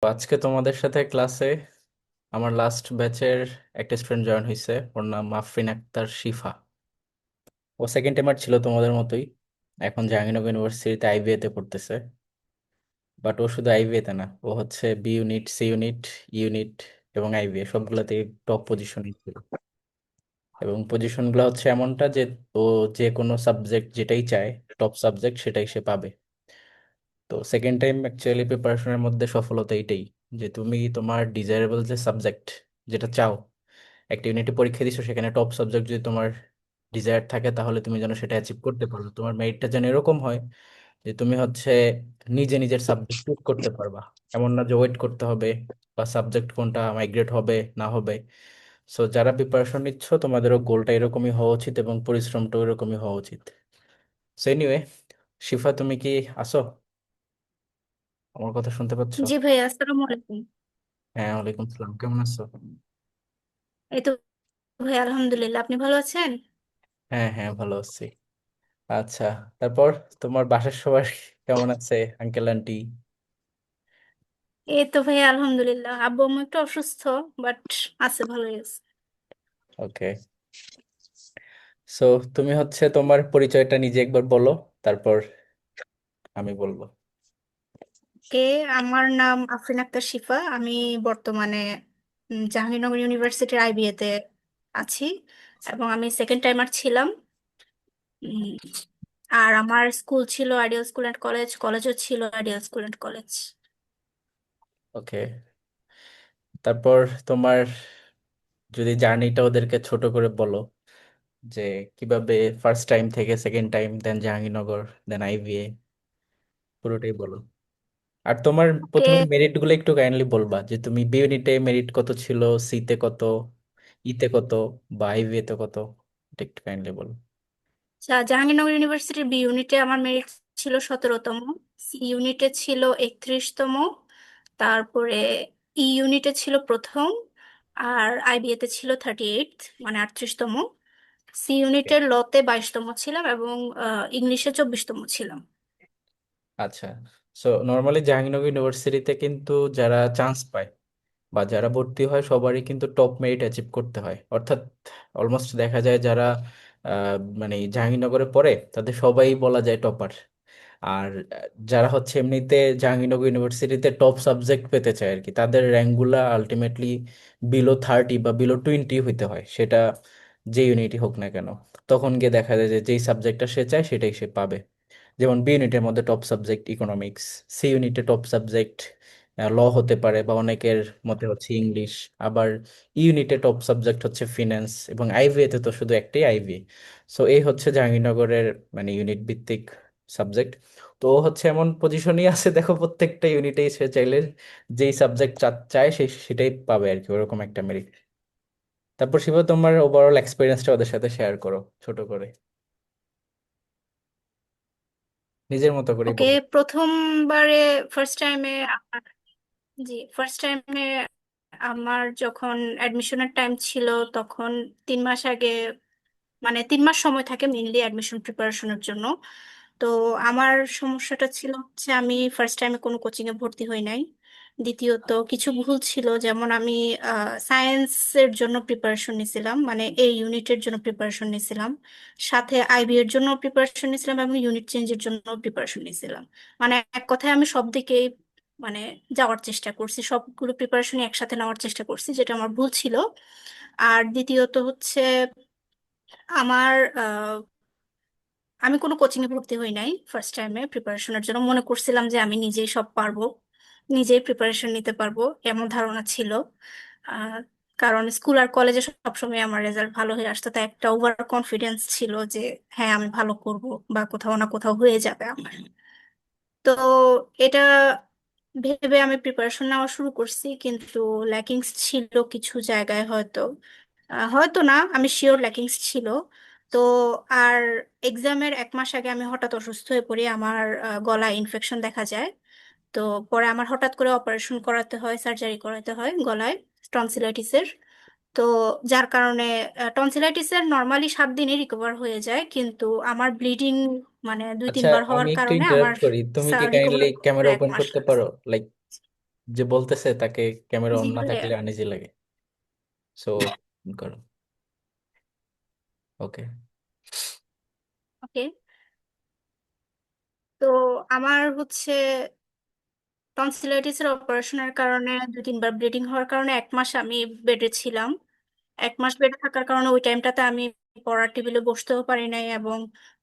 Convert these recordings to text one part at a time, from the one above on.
তো আজকে তোমাদের সাথে ক্লাসে আমার লাস্ট ব্যাচের একটা স্টুডেন্ট জয়েন হয়েছে। ওর নাম আফরিন আক্তার শিফা। ও সেকেন্ড টাইমার ছিল তোমাদের মতোই। এখন জাহাঙ্গীরনগর ইউনিভার্সিটিতে আইবিএ তে পড়তেছে। বাট ও শুধু আইবিএ তে না, ও হচ্ছে B unit, C unit, unit এবং আইবিএ সবগুলোতেই টপ পজিশনে ছিল। এবং পজিশনগুলো হচ্ছে এমনটা যে ও যে কোনো সাবজেক্ট যেটাই চায়, টপ সাবজেক্ট সেটাই সে পাবে। তো সেকেন্ড টাইম অ্যাকচুয়ালি প্রিপারেশনের মধ্যে সফলতা এটাই, যে তুমি তোমার ডিজায়ারেবল যে সাবজেক্ট যেটা চাও, একটা ইউনিটে পরীক্ষা দিছো, সেখানে টপ সাবজেক্ট যদি তোমার ডিজায়ার থাকে তাহলে তুমি যেন সেটা অ্যাচিভ করতে পারো। তোমার মেরিটটা যেন এরকম হয় যে তুমি হচ্ছে নিজে নিজের সাবজেক্ট চুজ করতে পারবা। এমন না যে ওয়েট করতে হবে বা সাবজেক্ট কোনটা মাইগ্রেট হবে না হবে। সো যারা প্রিপারেশন নিচ্ছ তোমাদেরও গোলটা এরকমই হওয়া উচিত এবং পরিশ্রমটাও এরকমই হওয়া উচিত। সো এনিওয়ে, শিফা তুমি কি আসো? আমার কথা শুনতে পাচ্ছ? জি ভাইয়া, আসসালামু আলাইকুম। হ্যাঁ, ওয়ালাইকুম সালাম, কেমন আছো? এই তো ভাইয়া, আলহামদুলিল্লাহ। আপনি ভালো আছেন? হ্যাঁ হ্যাঁ, ভালো আছি। আচ্ছা, তারপর তোমার বাসার সবাই কেমন আছে, আঙ্কেল আন্টি? এই তো ভাইয়া, আলহামদুলিল্লাহ। আব্বু আম্মু একটু অসুস্থ, বাট আছে, ভালোই আছে। ওকে। সো তুমি হচ্ছে তোমার পরিচয়টা নিজে একবার বলো, তারপর আমি বলবো। কে? আমার নাম আফরিন আক্তার শিফা। আমি বর্তমানে জাহাঙ্গীরনগর ইউনিভার্সিটির আইবিএ তে আছি, এবং আমি সেকেন্ড টাইমার ছিলাম। উম, আর আমার স্কুল ছিল আইডিয়াল স্কুল অ্যান্ড কলেজ, কলেজও ছিল আইডিয়াল স্কুল অ্যান্ড কলেজ। ওকে। তারপর তোমার যদি জার্নিটা ওদেরকে ছোট করে বলো, যে কিভাবে ফার্স্ট টাইম থেকে সেকেন্ড টাইম, দেন জাহাঙ্গীরনগর, দেন আইভিএ, পুরোটাই বলো। আর তোমার ওকে। প্রথমে মেরিট গুলো একটু কাইন্ডলি বলবা, যে তুমি বি ইউনিটে মেরিট কত ছিল, সিতে কত, ইতে কত, বা আইভিএ তে কত, এটা একটু কাইন্ডলি বলো। জাহাঙ্গীরনগর ইউনিভার্সিটির বি ইউনিটে আমার মেরিট ছিল 17তম। সি ইউনিটে ছিল 31তম। তারপরে ই ইউনিটে ছিল প্রথম। আর আইবিএ তে ছিল 38, মানে 38তম। সি ইউনিটের লতে 22তম ছিলাম, এবং ইংলিশে 24তম ছিলাম। আচ্ছা। সো নর্মালি জাহাঙ্গীরনগর ইউনিভার্সিটিতে কিন্তু যারা চান্স পায় বা যারা ভর্তি হয় সবারই কিন্তু টপ মেরিট অ্যাচিভ করতে হয়। অর্থাৎ অলমোস্ট দেখা যায় যারা মানে জাহাঙ্গীরনগরে পড়ে তাদের সবাই বলা যায় টপার। আর যারা হচ্ছে এমনিতে জাহাঙ্গীরনগর ইউনিভার্সিটিতে টপ সাবজেক্ট পেতে চায় আর কি, তাদের র্যাঙ্কগুলা আলটিমেটলি বিলো 30 বা বিলো 20 হইতে হয়, সেটা যে ইউনিটই হোক না কেন। তখন গিয়ে দেখা যায় যে যেই সাবজেক্টটা সে চায় সেটাই সে পাবে। যেমন বি ইউনিটের মধ্যে টপ সাবজেক্ট ইকোনমিক্স, সি ইউনিটে টপ সাবজেক্ট ল হতে পারে বা অনেকের মতে হচ্ছে ইংলিশ। আবার ইউনিটে টপ সাবজেক্ট হচ্ছে ফিন্যান্স, এবং আইভিএ তে তো শুধু একটাই আইভিএ। সো এই হচ্ছে জাহাঙ্গীরনগরের মানে ইউনিট ভিত্তিক সাবজেক্ট। তো ও হচ্ছে এমন পজিশনই আছে, দেখো প্রত্যেকটা ইউনিটেই সে চাইলে যেই সাবজেক্ট চায় সে সেটাই পাবে আর কি, ওরকম একটা মেরিট। তারপর শিবা, তোমার ওভারঅল এক্সপিরিয়েন্সটা ওদের সাথে শেয়ার করো ছোট করে, নিজের মতো করে ওকে। বলো। প্রথমবারে, ফার্স্ট টাইমে, জি, ফার্স্ট টাইমে আমার যখন অ্যাডমিশনের টাইম ছিল, তখন 3 মাস আগে, মানে 3 মাস সময় থাকে মেইনলি অ্যাডমিশন প্রিপারেশনের জন্য। তো আমার সমস্যাটা ছিল হচ্ছে আমি ফার্স্ট টাইমে কোনো কোচিং এ ভর্তি হই নাই। দ্বিতীয়ত কিছু ভুল ছিল, যেমন আমি সায়েন্সের জন্য প্রিপারেশন নিছিলাম, মানে এই ইউনিটের জন্য প্রিপারেশন নিছিলাম, সাথে আইবি এর জন্য প্রিপারেশন নিছিলাম, এবং ইউনিট চেঞ্জের জন্য প্রিপারেশন নিছিলাম। মানে এক কথায় আমি সব দিকেই মানে যাওয়ার চেষ্টা করছি, সবগুলো প্রিপারেশন একসাথে নেওয়ার চেষ্টা করছি, যেটা আমার ভুল ছিল। আর দ্বিতীয়ত হচ্ছে আমার আমি কোনো কোচিং এ ভর্তি হই নাই ফার্স্ট টাইমে প্রিপারেশনের জন্য। মনে করছিলাম যে আমি নিজেই সব পারবো, নিজেই প্রিপারেশন নিতে পারবো, এমন ধারণা ছিল। আহ, কারণ স্কুল আর কলেজে সবসময় আমার রেজাল্ট ভালো হয়ে আসতো, তাই একটা ওভার কনফিডেন্স ছিল যে হ্যাঁ, আমি ভালো করব, বা কোথাও না কোথাও হয়ে যাবে আমার। তো এটা ভেবে আমি প্রিপারেশন নেওয়া শুরু করছি, কিন্তু ল্যাকিংস ছিল কিছু জায়গায়, হয়তো হয়তো না, আমি শিওর ল্যাকিংস ছিল। তো আর এক্সামের 1 মাস আগে আমি হঠাৎ অসুস্থ হয়ে পড়ি, আমার গলায় ইনফেকশন দেখা যায়। তো পরে আমার হঠাৎ করে অপারেশন করাতে হয়, সার্জারি করাতে হয় গলায়, টনসিলাইটিসের। তো যার কারণে টনসিলাইটিসের নর্মালি 7 দিনে রিকভার হয়ে যায়, কিন্তু আমার ব্লিডিং মানে দুই আচ্ছা, তিনবার আমি হওয়ার একটু কারণে আমার ইন্টারাপ্ট করি, তুমি কি রিকভার কাইন্ডলি ক্যামেরা করে এক ওপেন মাস করতে লাগছে। পারো, লাইক যে বলতেছে তাকে ক্যামেরা জি অন না ভাইয়া। থাকলে আনইজি লাগে। সো করো। ওকে। ওকে। তো আমার হচ্ছে টনসিলাইটিসের অপারেশনের কারণে 2-3 বার ব্লিডিং হওয়ার কারণে 1 মাস আমি বেডে ছিলাম। 1 মাস বেডে থাকার কারণে ওই টাইমটাতে আমি পড়ার টেবিলে বসতেও পারি নাই এবং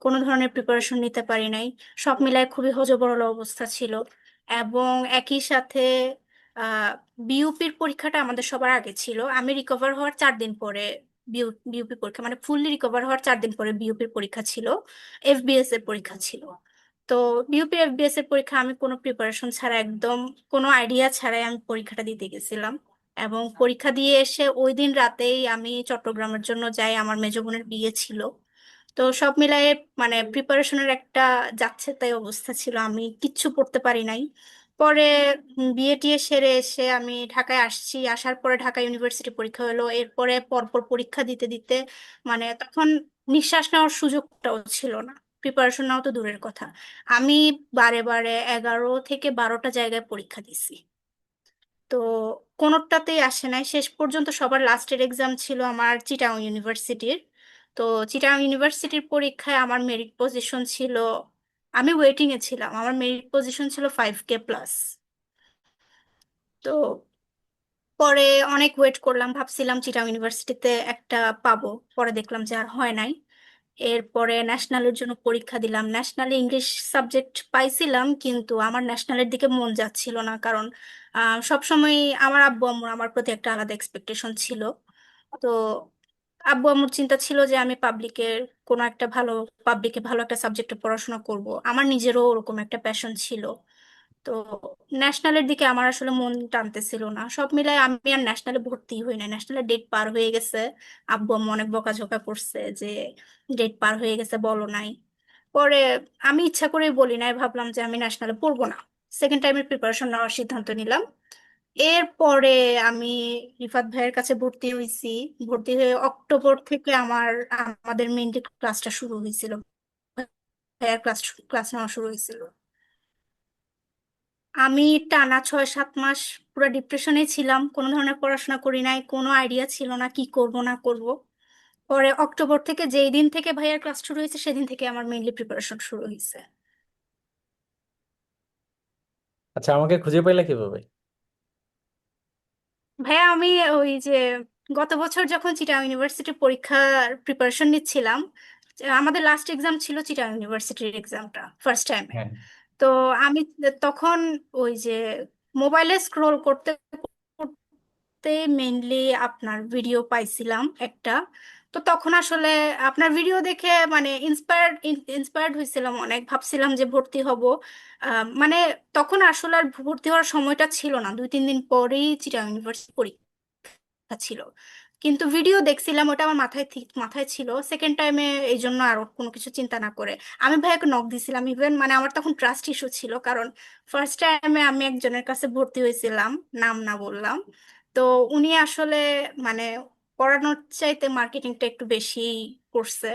কোনো ধরনের প্রিপারেশন নিতে পারি নাই। সব মিলায় খুবই হযবরল অবস্থা ছিল। এবং একই সাথে আহ বিইউপির পরীক্ষাটা আমাদের সবার আগে ছিল। আমি রিকভার হওয়ার 4 দিন পরে বিইউপি পরীক্ষা, মানে ফুললি রিকভার হওয়ার 4 দিন পরে বিইউপির পরীক্ষা ছিল, এফবিএস এর পরীক্ষা ছিল। তো বিইউপি এফবিএস এর পরীক্ষা আমি কোনো প্রিপারেশন ছাড়া, একদম কোনো আইডিয়া ছাড়াই আমি পরীক্ষাটা দিতে গেছিলাম। এবং পরীক্ষা দিয়ে এসে ওই দিন রাতেই আমি চট্টগ্রামের জন্য যাই, আমার মেজো বোনের বিয়ে ছিল। তো সব মিলায়ে মানে প্রিপারেশনের একটা যাচ্ছে তাই অবস্থা ছিল, আমি কিচ্ছু পড়তে পারি নাই। পরে বিয়ে টিয়ে সেরে এসে আমি ঢাকায় আসছি, আসার পরে ঢাকা ইউনিভার্সিটি পরীক্ষা হলো, এরপরে পরপর পরীক্ষা দিতে দিতে মানে তখন নিঃশ্বাস নেওয়ার সুযোগটাও ছিল না, প্রিপারেশন নাও তো দূরের কথা। আমি বারে বারে 11 থেকে 12টা জায়গায় পরীক্ষা দিছি, তো কোনোটাতেই আসে নাই। শেষ পর্যন্ত সবার লাস্টের এক্সাম ছিল আমার চিটাগং ইউনিভার্সিটির। তো চিটাগং ইউনিভার্সিটির পরীক্ষায় আমার মেরিট পজিশন ছিল, আমি ওয়েটিং এ ছিলাম, আমার মেরিট পজিশন ছিল 5K+। তো পরে অনেক ওয়েট করলাম, ভাবছিলাম চিটাগং ইউনিভার্সিটিতে একটা পাবো, পরে দেখলাম যে আর হয় নাই। এরপরে ন্যাশনালের জন্য পরীক্ষা দিলাম, ন্যাশনালে ইংলিশ সাবজেক্ট পাইছিলাম, কিন্তু আমার ন্যাশনালের দিকে মন যাচ্ছিল না, কারণ সবসময় আমার আব্বু আম্মুর আমার প্রতি একটা আলাদা এক্সপেকটেশন ছিল। তো আব্বু আম্মুর চিন্তা ছিল যে আমি কোনো একটা ভালো পাবলিকে ভালো একটা সাবজেক্টে পড়াশোনা করব, আমার নিজেরও ওরকম একটা প্যাশন ছিল। তো ন্যাশনালের দিকে আমার আসলে মন টানতেছিল না, সব মিলাই আমি আর ন্যাশনালে ভর্তি হই না, ন্যাশনালের ডেট পার হয়ে গেছে। আব্বু আম্মু অনেক বকাঝকা করছে যে ডেট পার হয়ে গেছে বলো নাই। পরে আমি ইচ্ছা করেই বলি নাই, ভাবলাম যে আমি ন্যাশনালে পড়বো না, সেকেন্ড টাইমের প্রিপারেশন নেওয়ার সিদ্ধান্ত নিলাম। এরপরে আমি রিফাত ভাইয়ের কাছে ভর্তি হয়েছি। ভর্তি হয়ে অক্টোবর থেকে আমাদের মেইনলি ক্লাসটা শুরু হয়েছিল, ভাইয়ার ক্লাস ক্লাস নেওয়া শুরু হয়েছিল। আমি টানা 6-7 মাস পুরো ডিপ্রেশনে ছিলাম, কোনো ধরনের পড়াশোনা করি নাই, কোনো আইডিয়া ছিল না কি করব না করব। পরে অক্টোবর থেকে, যেই দিন থেকে ভাইয়ার ক্লাস শুরু হয়েছে সেদিন থেকে আমার মেইনলি প্রিপারেশন শুরু হয়েছে। আচ্ছা, আমাকে খুঁজে পাইলা কিভাবে? ভাইয়া আমি ওই যে গত বছর যখন চিটাগাং ইউনিভার্সিটি পরীক্ষার প্রিপারেশন নিচ্ছিলাম, আমাদের লাস্ট এক্সাম ছিল চিটাগাং ইউনিভার্সিটির এক্সামটা ফার্স্ট টাইমে। হ্যাঁ। তো আমি তখন ওই যে মোবাইলে স্ক্রোল করতে করতে মেইনলি আপনার ভিডিও পাইছিলাম একটা। তো তখন আসলে আপনার ভিডিও দেখে মানে ইন্সপায়ার্ড হয়েছিলাম অনেক, ভাবছিলাম যে ভর্তি হব। মানে তখন আসলে আর ভর্তি হওয়ার সময়টা ছিল না, 2-3 দিন পরেই চিটাগাং ইউনিভার্সিটি ছিল। কিন্তু ভিডিও দেখছিলাম, ওটা আমার মাথায় ছিল, সেকেন্ড টাইমে এই জন্য আর কোনো কিছু চিন্তা না করে আমি ভাইয়াকে নক দিছিলাম। ইভেন মানে আমার তখন ট্রাস্ট ইস্যু ছিল, কারণ ফার্স্ট টাইমে আমি একজনের কাছে ভর্তি হয়েছিলাম, নাম না বললাম। তো উনি আসলে মানে পড়ানোর চাইতে মার্কেটিংটা একটু বেশি করছে,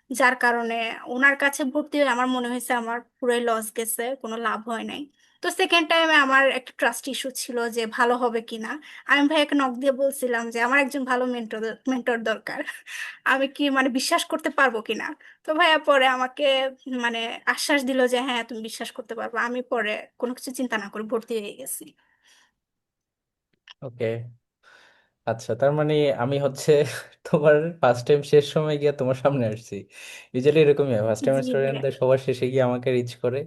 যার কারণে ওনার কাছে ভর্তি হয়ে আমার মনে হয়েছে আমার পুরোই লস গেছে, কোনো লাভ হয় নাই। তো সেকেন্ড টাইমে আমার একটা ট্রাস্ট ইস্যু ছিল যে ভালো হবে কিনা। আমি ভাইয়াকে নক দিয়ে বলছিলাম যে আমার একজন ভালো মেন্টর মেন্টর দরকার, আমি কি মানে বিশ্বাস করতে পারবো কিনা। তো ভাইয়া পরে আমাকে মানে আশ্বাস দিল যে হ্যাঁ তুমি বিশ্বাস করতে পারবে। আমি পরে কোনো কিছু চিন্তা না করে ভর্তি হয়ে গেছি। ওকে। আচ্ছা, তার মানে আমি হচ্ছে তোমার ফার্স্ট টাইম শেষ সময় গিয়ে তোমার সামনে আসছি। ইউজুয়ালি এরকমই হয়, ফার্স্ট টাইম জি ভাইয়া। স্টুডেন্টদের সবার শেষে গিয়ে আমাকে রিচ করে,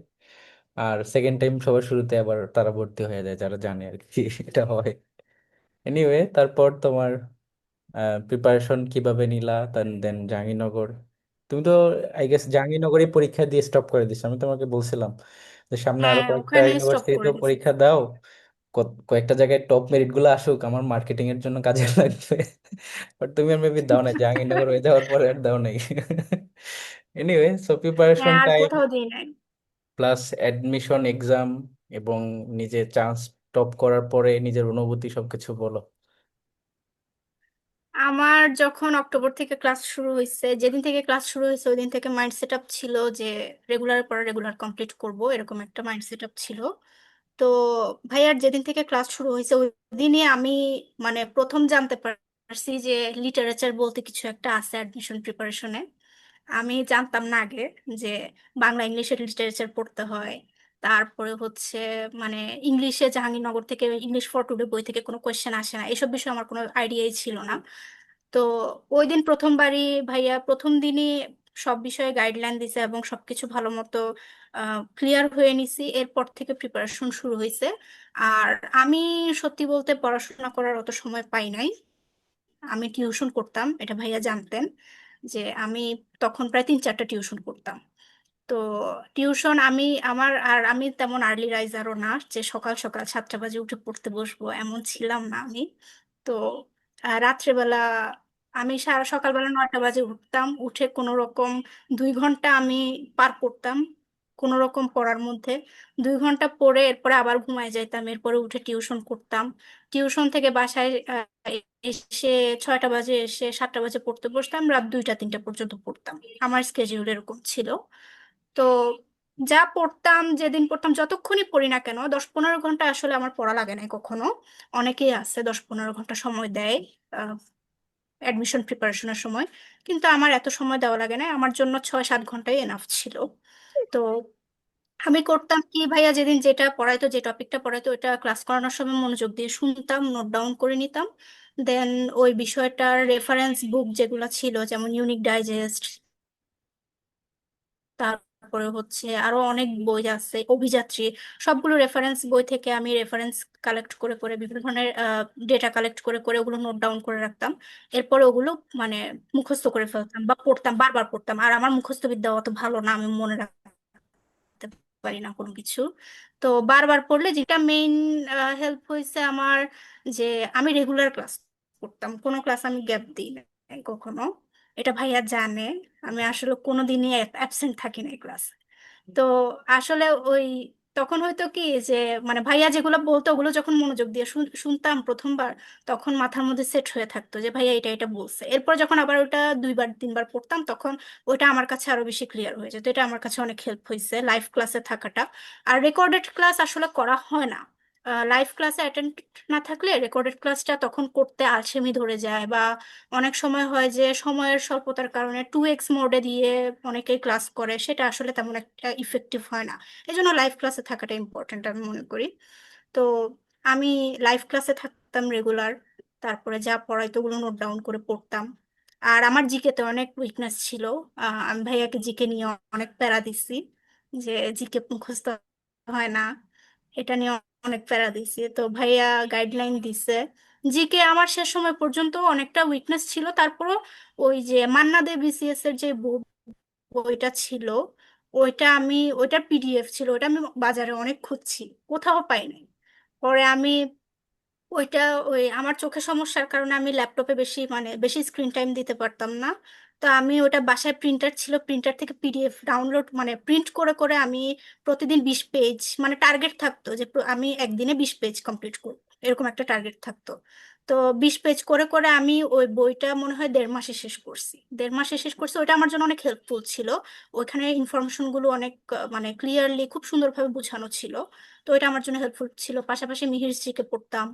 আর সেকেন্ড টাইম সবার শুরুতে আবার তারা ভর্তি হয়ে যায় যারা জানে আর কি। এটা হয়। এনিওয়ে, তারপর তোমার প্রিপারেশন কিভাবে নিলা? দেন দেন জাহাঙ্গীরনগর, তুমি তো আই গেস জাহাঙ্গীরনগরই পরীক্ষা দিয়ে স্টপ করে দিছো। আমি তোমাকে বলছিলাম যে সামনে আরো হ্যাঁ কয়েকটা ওখানে স্টপ করে ইউনিভার্সিটিতেও দিছি। পরীক্ষা দাও, কয়েকটা জায়গায় টপ মেরিট গুলো আসুক, আমার মার্কেটিং এর জন্য কাজে লাগবে। বাট তুমি আর মেবি দাও নাই, জাহাঙ্গীরনগর হয়ে যাওয়ার পরে আর দাও নাই। এনিওয়ে, সো হ্যাঁ প্রিপারেশন আর টাইম কোথাও দিই নাই। প্লাস অ্যাডমিশন এক্সাম এবং নিজে চান্স টপ করার পরে নিজের অনুভূতি সবকিছু বলো। আমার যখন অক্টোবর থেকে ক্লাস শুরু হয়েছে, যেদিন থেকে ক্লাস শুরু হয়েছে ওই দিন থেকে মাইন্ড সেট আপ ছিল যে রেগুলার পর রেগুলার কমপ্লিট করব, এরকম একটা মাইন্ড সেট আপ ছিল। তো ভাইয়ার যেদিন থেকে ক্লাস শুরু হয়েছে ওই দিনই আমি মানে প্রথম জানতে পারছি যে লিটারেচার বলতে কিছু একটা আছে অ্যাডমিশন প্রিপারেশনে। আমি জানতাম না আগে যে বাংলা ইংলিশের লিটারেচার পড়তে হয়। তারপরে হচ্ছে মানে ইংলিশে জাহাঙ্গীরনগর থেকে ইংলিশ ফর টুডে বই থেকে কোনো কোয়েশ্চেন আসে না, এসব বিষয়ে আমার কোনো আইডিয়াই ছিল না। তো ওই দিন প্রথমবারই ভাইয়া প্রথম দিনই সব বিষয়ে গাইডলাইন দিছে এবং সবকিছু ভালো মতো ক্লিয়ার হয়ে নিছি। এরপর থেকে প্রিপারেশন শুরু হয়েছে। আর আমি সত্যি বলতে পড়াশোনা করার অত সময় পাই নাই। আমি টিউশন করতাম, এটা ভাইয়া জানতেন যে আমি তখন প্রায় 3-4টা টিউশন করতাম। তো টিউশন আমি আমি তেমন আর্লি রাইজারও না যে সকাল সকাল 7টা বাজে উঠে পড়তে বসবো, এমন ছিলাম না আমি। তো রাত্রেবেলা আমি সারা সকালবেলা 9টা বাজে উঠতাম, উঠে কোনো রকম 2 ঘন্টা আমি পার করতাম কোনো রকম পড়ার মধ্যে। 2 ঘন্টা পড়ে এরপরে আবার ঘুমায় যাইতাম, এরপরে উঠে টিউশন করতাম। টিউশন থেকে বাসায় এসে 6টা বাজে এসে 7টা বাজে পড়তে বসতাম, রাত 2টা 3টা পর্যন্ত পড়তাম। আমার স্কেজিউল এরকম ছিল। তো যা পড়তাম, যেদিন পড়তাম, যতক্ষণই পড়ি না কেন 10-15 ঘন্টা আসলে আমার পড়া লাগে না কখনো। অনেকেই আছে 10-15 ঘন্টা সময় দেয় অ্যাডমিশন প্রিপারেশনের সময়, কিন্তু আমার এত সময় দেওয়া লাগে না, আমার জন্য 6-7 ঘন্টাই এনাফ ছিল। তো আমি করতাম কি ভাইয়া, যেদিন যেটা পড়াইতো, যে টপিকটা পড়াইতো, ওটা ক্লাস করানোর সময় মনোযোগ দিয়ে শুনতাম, নোট ডাউন করে নিতাম। দেন ওই বিষয়টার রেফারেন্স বুক যেগুলো ছিল, যেমন ইউনিক ডাইজেস্ট, তারপরে হচ্ছে আরো অনেক বই আছে, অভিযাত্রী, সবগুলো রেফারেন্স বই থেকে আমি রেফারেন্স কালেক্ট করে করে বিভিন্ন ধরনের ডেটা কালেক্ট করে করে ওগুলো নোট ডাউন করে রাখতাম। এরপরে ওগুলো মানে মুখস্থ করে ফেলতাম বা পড়তাম, বারবার পড়তাম। আর আমার মুখস্থ বিদ্যা অত ভালো না, আমি মনে রাখতে পারি না কোনো কিছু। তো বারবার পড়লে যেটা মেইন হেল্প হয়েছে আমার, যে আমি রেগুলার ক্লাস করতাম, কোনো ক্লাস আমি গ্যাপ দিই না কখনো। এটা ভাইয়া জানে, আমি আসলে কোনোদিনই অ্যাবসেন্ট থাকি না ক্লাসে। তো আসলে ওই তখন হয়তো কি যে মানে ভাইয়া যেগুলো বলতো ওগুলো যখন মনোযোগ দিয়ে শুনতাম প্রথমবার, তখন মাথার মধ্যে সেট হয়ে থাকতো যে ভাইয়া এটা এটা বলছে। এরপর যখন আবার ওটা 2-3বার পড়তাম, তখন ওইটা আমার কাছে আরো বেশি ক্লিয়ার হয়ে যেত। এটা আমার কাছে অনেক হেল্প হয়েছে লাইভ ক্লাসে থাকাটা। আর রেকর্ডেড ক্লাস আসলে করা হয় না। লাইভ ক্লাসে অ্যাটেন্ড না থাকলে রেকর্ডেড ক্লাসটা তখন করতে আলসেমি ধরে যায়, বা অনেক সময় হয় যে সময়ের স্বল্পতার কারণে 2x মোডে দিয়ে অনেকেই ক্লাস করে, সেটা আসলে তেমন একটা ইফেক্টিভ হয় না। এই জন্য লাইভ ক্লাসে থাকাটা ইম্পর্টেন্ট আমি মনে করি। তো আমি লাইভ ক্লাসে থাকতাম রেগুলার, তারপরে যা পড়াইতো ওগুলো নোট ডাউন করে পড়তাম। আর আমার জিকে তে অনেক উইকনেস ছিল। আমি ভাইয়াকে জিকে নিয়ে অনেক প্যারা দিছি যে জিকে মুখস্থ হয় না, এটা নিয়ে অনেক প্যারা দিছি। তো ভাইয়া গাইডলাইন দিছে। জিকে আমার শেষ সময় পর্যন্ত অনেকটা উইকনেস ছিল, তারপরও ওই যে মান্না দে বিসিএস এর যে বইটা ছিল, ওইটার পিডিএফ ছিল, ওটা আমি বাজারে অনেক খুঁজছি, কোথাও পাই নাই। পরে আমি ওইটা ওই আমার চোখের সমস্যার কারণে আমি ল্যাপটপে বেশি স্ক্রিন টাইম দিতে পারতাম না। তো আমি ওটা বাসায় প্রিন্টার ছিল, প্রিন্টার থেকে পিডিএফ ডাউনলোড প্রিন্ট করে করে আমি প্রতিদিন 20 পেজ, মানে টার্গেট থাকতো যে আমি একদিনে 20 পেজ কমপ্লিট করব, এরকম একটা টার্গেট থাকতো। তো 20 পেজ করে করে আমি ওই বইটা মনে হয় 1.5 মাসে শেষ করছি। 1.5 মাসে শেষ করছি, ওইটা আমার জন্য অনেক হেল্পফুল ছিল। ওইখানে ইনফরমেশন গুলো অনেক মানে ক্লিয়ারলি খুব সুন্দরভাবে বোঝানো ছিল। তো এটা আমার জন্য হেল্পফুল ছিল। পাশাপাশি মিহির জিকে পড়তাম।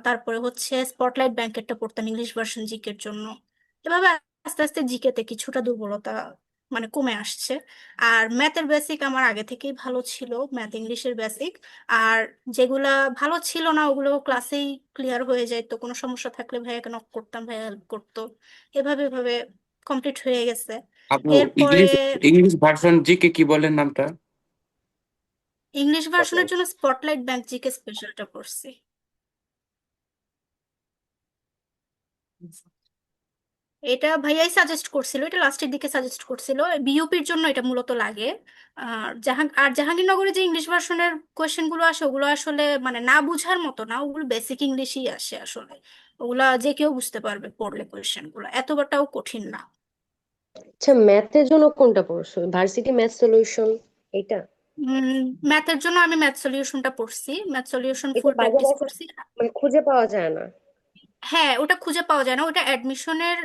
তারপরে হচ্ছে স্পটলাইট ব্যাংকেটটা পড়তাম ইংলিশ ভার্সন জিকের জন্য। এভাবে আস্তে আস্তে জিকেতে কিছুটা দুর্বলতা মানে কমে আসছে। আর ম্যাথের বেসিক আমার আগে থেকেই ভালো ছিল, ম্যাথ ইংলিশের বেসিক। আর যেগুলা ভালো ছিল না ওগুলো ক্লাসেই ক্লিয়ার হয়ে যায়, তো কোনো সমস্যা থাকলে ভাইয়াকে নক করতাম, ভাইয়া হেল্প করতো। এভাবে এভাবে কমপ্লিট হয়ে গেছে। আপু, এরপরে ইংলিশ ইংলিশ ভার্সন জিকে কি বলেন নামটা? ইংলিশ ভার্সনের Spotlight। জন্য স্পটলাইট ব্যাংক জিকে স্পেশালটা পড়ছি। এটা ভাইয়াই সাজেস্ট করছিল, এটা লাস্টের দিকে সাজেস্ট করছিল, বিইউপির জন্য এটা মূলত লাগে। আর জাহাঙ্গীরনগরে যে ইংলিশ ভার্সনের কোয়েশ্চেন গুলো আসে ওগুলো আসলে মানে না বুঝার মতো না, ওগুলো বেসিক ইংলিশই আসে আসলে। ওগুলা যে কেউ বুঝতে পারবে পড়লে, কোয়েশ্চেন গুলো এতটাও কঠিন না। আচ্ছা, ম্যাথের জন্য কোনটা পড়ছো? ভার্সিটি ম্যাথ সলিউশন এটা? ম্যাথের জন্য আমি ম্যাথ সলিউশনটা পড়ছি, ম্যাথ সলিউশন এটা ফুল বাজারে প্র্যাকটিস এখন করছি। মানে খুঁজে পাওয়া যায় না। হ্যাঁ, ওটা খুঁজে পাওয়া যায় না, ওটা অ্যাডমিশনের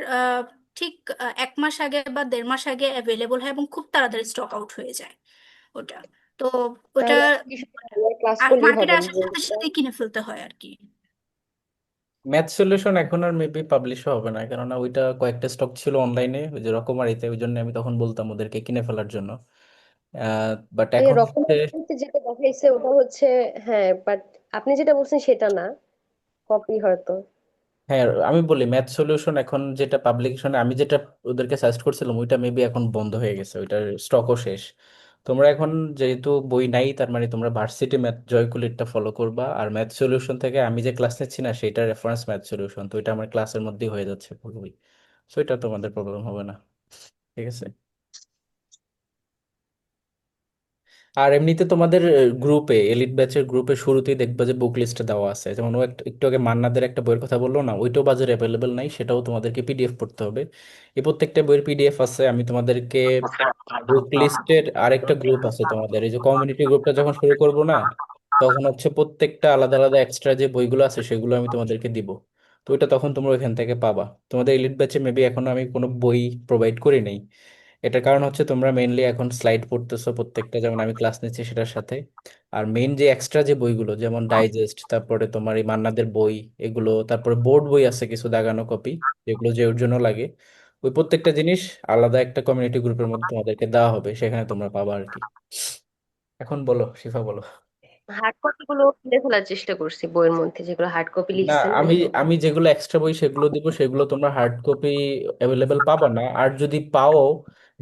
ঠিক 1 মাস আগে বা 1.5 মাস আগে অ্যাভেলেবল হয় এবং খুব তাড়াতাড়ি স্টক আউট হয়ে যায় ওটা। তো ওটা তাহলে এখন কি শুধু বাংলায় ক্লাস করলেই মার্কেটে হবে না আসার সাথে বইটা? সাথে কিনে ফেলতে হয় আর কি। ম্যাথ সলিউশন এখন আর মেবি পাবলিশও হবে না, কেননা ওইটা কয়েকটা স্টক ছিল অনলাইনে ওই যে রকমারিতে, ওই জন্য আমি তখন বলতাম ওদেরকে কিনে ফেলার জন্য। বাট এই এখন রকম হচ্ছে, যেটা দেখাইছে ওটা হচ্ছে, হ্যাঁ, বাট আপনি যেটা বলছেন সেটা না, কপি হয়তো। হ্যাঁ আমি বলি ম্যাথ সলিউশন এখন যেটা পাবলিকেশনে আমি যেটা ওদেরকে সাজেস্ট করছিলাম ওইটা মেবি এখন বন্ধ হয়ে গেছে, ওইটার স্টকও শেষ। তোমরা এখন যেহেতু বই নাই, তার মানে তোমরা ভার্সিটি ম্যাথ জয়কুলিটটা ফলো করবা, আর ম্যাথ সলিউশন থেকে আমি যে ক্লাস নিচ্ছি না সেটা রেফারেন্স ম্যাথ সলিউশন, তো এটা আমার ক্লাসের মধ্যেই হয়ে যাচ্ছে পুরোপুরি। সো এটা তোমাদের প্রবলেম হবে না, ঠিক আছে। আর এমনিতে তোমাদের গ্রুপে, এলিট ব্যাচের গ্রুপে শুরুতেই দেখবা যে বুক লিস্ট দেওয়া আছে, যেমন ও একটু আগে মান্নাদের একটা বইয়ের কথা বললো না, ওইটাও বাজারে অ্যাভেলেবেল নাই, সেটাও তোমাদেরকে পিডিএফ পড়তে হবে। এই প্রত্যেকটা বইয়ের পিডিএফ আছে। আমি তোমাদেরকে বুক লিস্টের আরেকটা গ্রুপ আছে তোমাদের, এই যে কমিউনিটি গ্রুপটা যখন শুরু করব না, তখন হচ্ছে প্রত্যেকটা আলাদা আলাদা এক্সট্রা যে বইগুলো আছে সেগুলো আমি তোমাদেরকে দিব। তো ওইটা তখন তোমরা ওইখান থেকে পাবা। তোমাদের এলিট ব্যাচে মেবি এখনো আমি কোনো বই প্রোভাইড করি নাই। এটার কারণ হচ্ছে তোমরা মেইনলি এখন স্লাইড পড়তেছো প্রত্যেকটা, যেমন আমি ক্লাস নিচ্ছি সেটার সাথে। আর মেইন যে এক্সট্রা যে বইগুলো যেমন ডাইজেস্ট, তারপরে তোমার এই মান্নাদের বই, এগুলো, তারপরে বোর্ড বই আছে কিছু দাগানো কপি, যেগুলো যে ওর জন্য লাগে, ওই প্রত্যেকটা জিনিস আলাদা একটা কমিউনিটি গ্রুপের মধ্যে তোমাদেরকে দেওয়া হবে, সেখানে তোমরা পাবা আর কি। এখন বলো শিফা, বলো। হার্ড কপি গুলো কিনে ফেলার চেষ্টা করছি, বইয়ের মধ্যে যেগুলো হার্ড কপি না, লিখছেন আমি ওগুলো। আমি যেগুলো এক্সট্রা বই সেগুলো দিব, সেগুলো তোমরা হার্ড কপি অ্যাভেলেবেল পাবা না, আর যদি পাও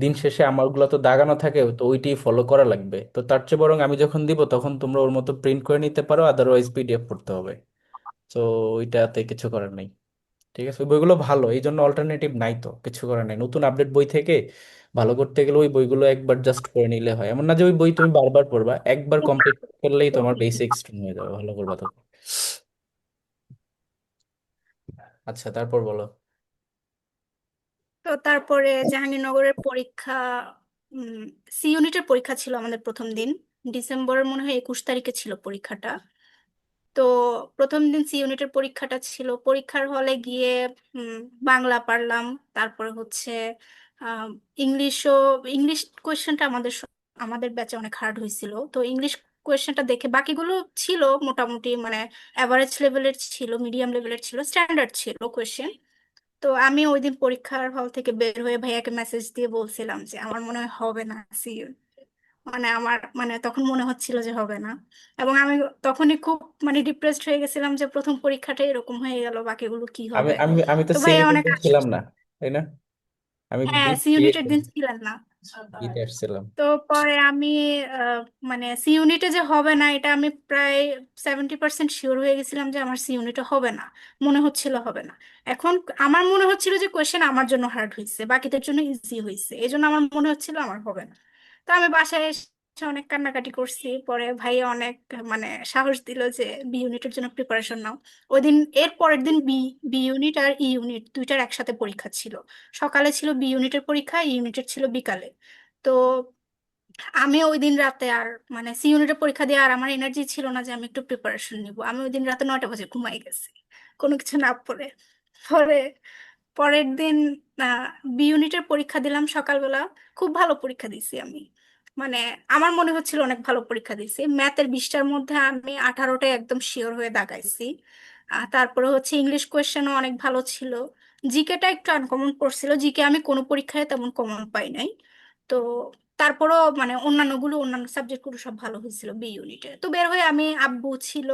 দিন শেষে আমারগুলো তো দাগানো থাকে, তো ওইটাই ফলো করা লাগবে। তো তার চেয়ে বরং আমি যখন দিব তখন তোমরা ওর মতো প্রিন্ট করে নিতে পারো, আদারওয়াইজ পিডিএফ পড়তে হবে। তো ওইটাতে কিছু করার নেই, ঠিক আছে। ওই বইগুলো ভালো, এই জন্য অল্টারনেটিভ নাই, তো কিছু করার নাই। নতুন আপডেট বই থেকে ভালো করতে গেলে ওই বইগুলো একবার জাস্ট পড়ে নিলে হয়, এমন না যে ওই বই তুমি বারবার পড়বা, একবার কমপ্লিট করলেই তোমার বেসিক্স হয়ে যাবে, ভালো করবা তখন। আচ্ছা তারপর বলো। তো তারপরে জাহাঙ্গীরনগরের পরীক্ষা, সি ইউনিটের পরীক্ষা ছিল আমাদের প্রথম দিন। ডিসেম্বরের মনে হয় 21 তারিখে ছিল পরীক্ষাটা। তো প্রথম দিন সি ইউনিটের পরীক্ষাটা ছিল, পরীক্ষার হলে গিয়ে উম, বাংলা পারলাম। তারপরে হচ্ছে আহ, ইংলিশও, ইংলিশ কোয়েশ্চেনটা আমাদের ব্যাচে অনেক হার্ড হয়েছিল। তো ইংলিশ কোয়েশ্চেনটা দেখে বাকিগুলো ছিল মোটামুটি মানে অ্যাভারেজ লেভেলের ছিল, মিডিয়াম লেভেলের ছিল, স্ট্যান্ডার্ড ছিল কোয়েশ্চেন। তো আমি ওই দিন পরীক্ষার হল থেকে বের হয়ে ভাইয়াকে মেসেজ দিয়ে বলছিলাম যে আমার মনে হয় হবে না সিইউ, মানে আমার মানে তখন মনে হচ্ছিল যে হবে না। এবং আমি তখনই খুব মানে ডিপ্রেসড হয়ে গেছিলাম যে প্রথম পরীক্ষাটা এরকম হয়ে গেল, বাকিগুলো কি আমি হবে। আমি আমি তো তো ভাইয়া সিউনিটের অনেক দিন ছিলাম না, তাই না? আমি হ্যাঁ, বিট সি দিয়ে ইউনিটের দিন ছিলেন না। বিটে আসছিলাম। তো পরে আমি আহ, মানে সি ইউনিটে যে হবে না এটা আমি প্রায় 70% শিওর হয়ে গেছিলাম যে আমার সি ইউনিটে হবে না, মনে হচ্ছিল হবে না। এখন আমার মনে হচ্ছিল যে কোয়েশ্চেন আমার জন্য হার্ড হয়েছে, বাকিদের জন্য ইজি হয়েছে, এই জন্য আমার মনে হচ্ছিল আমার হবে না। তো আমি বাসায় এসে অনেক কান্নাকাটি করছি। পরে ভাইয়া অনেক মানে সাহস দিল যে বি ইউনিটের জন্য প্রিপারেশন নাও। ওই দিন, এর পরের দিন বি বি ইউনিট আর ই ইউনিট দুইটার একসাথে পরীক্ষা ছিল। সকালে ছিল বি ইউনিটের পরীক্ষা, ই ইউনিটের ছিল বিকালে। তো আমি ওই দিন রাতে আর মানে সি ইউনিটের পরীক্ষা দিয়ে আর আমার এনার্জি ছিল না যে আমি একটু প্রিপারেশন নিব। আমি ওই দিন রাতে 9টা বাজে ঘুমাই গেছি কোনো কিছু না পড়ে। পরে পরের দিন বি ইউনিটের পরীক্ষা দিলাম সকালবেলা। খুব ভালো পরীক্ষা দিছি আমি, মানে আমার মনে হচ্ছিল অনেক ভালো পরীক্ষা দিছি। ম্যাথের 20টার মধ্যে আমি 18টায় একদম শিওর হয়ে দাগাইছি। তারপরে হচ্ছে ইংলিশ কোয়েশ্চেনও অনেক ভালো ছিল। জিকেটা একটু আনকমন পড়ছিল, জিকে আমি কোনো পরীক্ষায় তেমন কমন পাই নাই। তো তারপরও মানে অন্যান্য সাবজেক্টগুলো সব ভালো হয়েছিল বি ইউনিটে। তো বের হয়ে আমি, আব্বু ছিল